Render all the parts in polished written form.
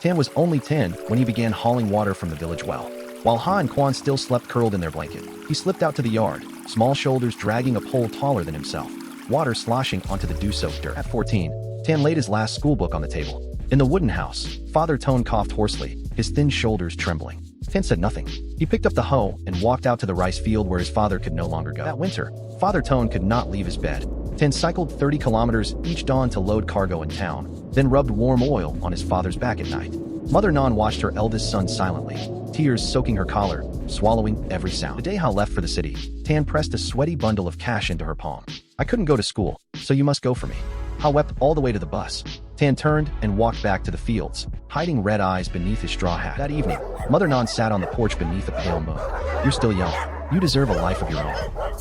Tan was only 10 when he began hauling water from the village well. While Ha and Quan still slept curled in their blanket, he slipped out to the yard, small shoulders dragging a pole taller than himself, water sloshing onto the dew-soaked dirt. At 14, Tan laid his last schoolbook on the table. In the wooden house, Father Tone coughed hoarsely, his thin shoulders trembling. Tan said nothing. He picked up the hoe and walked out to the rice field where his father could no longer go. That winter, Father Tone could not leave his bed. Tan cycled 30 kilometers each dawn to load cargo in town, then rubbed warm oil on his father's back at night. Mother Nan watched her eldest son silently, tears soaking her collar, swallowing every sound. The day Ha left for the city, Tan pressed a sweaty bundle of cash into her palm. "I couldn't go to school, so you must go for me." Ha wept all the way to the bus. Tan turned and walked back to the fields, hiding red eyes beneath his straw hat. That evening, Mother Nan sat on the porch beneath a pale moon. "You're still young. You deserve a life of your own."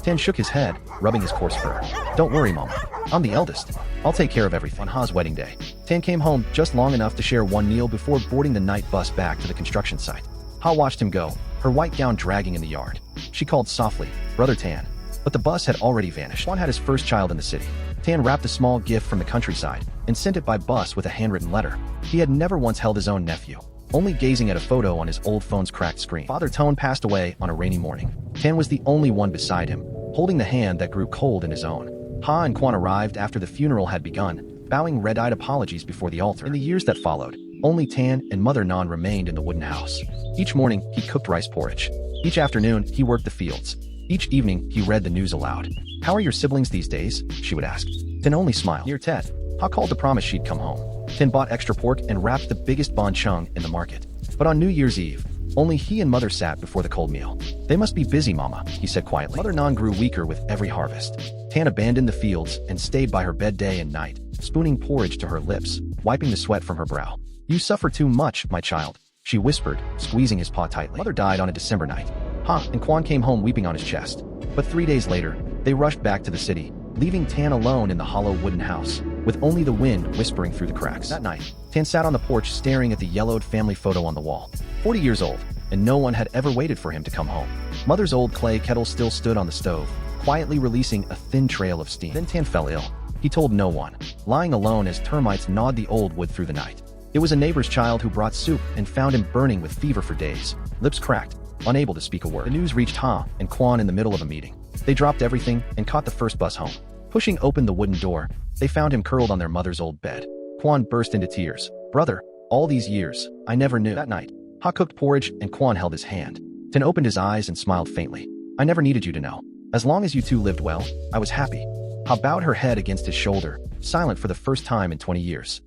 Tan shook his head, rubbing his coarse fur. "Don't worry, Mama. I'm the eldest. I'll take care of everything." On Ha's wedding day, Tan came home just long enough to share one meal before boarding the night bus back to the construction site. Ha watched him go, her white gown dragging in the yard. She called softly, "Brother Tan." But the bus had already vanished. Quan had his first child in the city. Tan wrapped a small gift from the countryside and sent it by bus with a handwritten letter. He had never once held his own nephew, only gazing at a photo on his old phone's cracked screen. Father Tone passed away on a rainy morning. Tan was the only one beside him, holding the hand that grew cold in his own. Ha and Quan arrived after the funeral had begun, bowing red-eyed apologies before the altar. In the years that followed, only Tan and Mother Nan remained in the wooden house. Each morning, he cooked rice porridge. Each afternoon, he worked the fields. Each evening, he read the news aloud. "How are your siblings these days?" she would ask. Tan only smiled. Near Tet, Ha called to promise she'd come home. Tan bought extra pork and wrapped the biggest bonchung in the market. But on New Year's Eve, only he and Mother sat before the cold meal. "They must be busy, Mama," he said quietly. Mother Nan grew weaker with every harvest. Tan abandoned the fields and stayed by her bed day and night, spooning porridge to her lips, wiping the sweat from her brow. "You suffer too much, my child," she whispered, squeezing his paw tightly. Mother died on a December night. Ha and Quan came home weeping on his chest. But 3 days later, they rushed back to the city, leaving Tan alone in the hollow wooden house, with only the wind whispering through the cracks. That night, Tan sat on the porch staring at the yellowed family photo on the wall. 40 years old, and no one had ever waited for him to come home. Mother's old clay kettle still stood on the stove, quietly releasing a thin trail of steam. Then Tan fell ill. He told no one, lying alone as termites gnawed the old wood through the night. It was a neighbor's child who brought soup and found him burning with fever for days, lips cracked, unable to speak a word. The news reached Ha and Quan in the middle of a meeting. They dropped everything and caught the first bus home. Pushing open the wooden door, they found him curled on their mother's old bed. Quan burst into tears. "Brother, all these years, I never knew." That night, Ha cooked porridge and Quan held his hand. Tan opened his eyes and smiled faintly. "I never needed you to know. As long as you two lived well, I was happy." Ha bowed her head against his shoulder, silent for the first time in 20 years.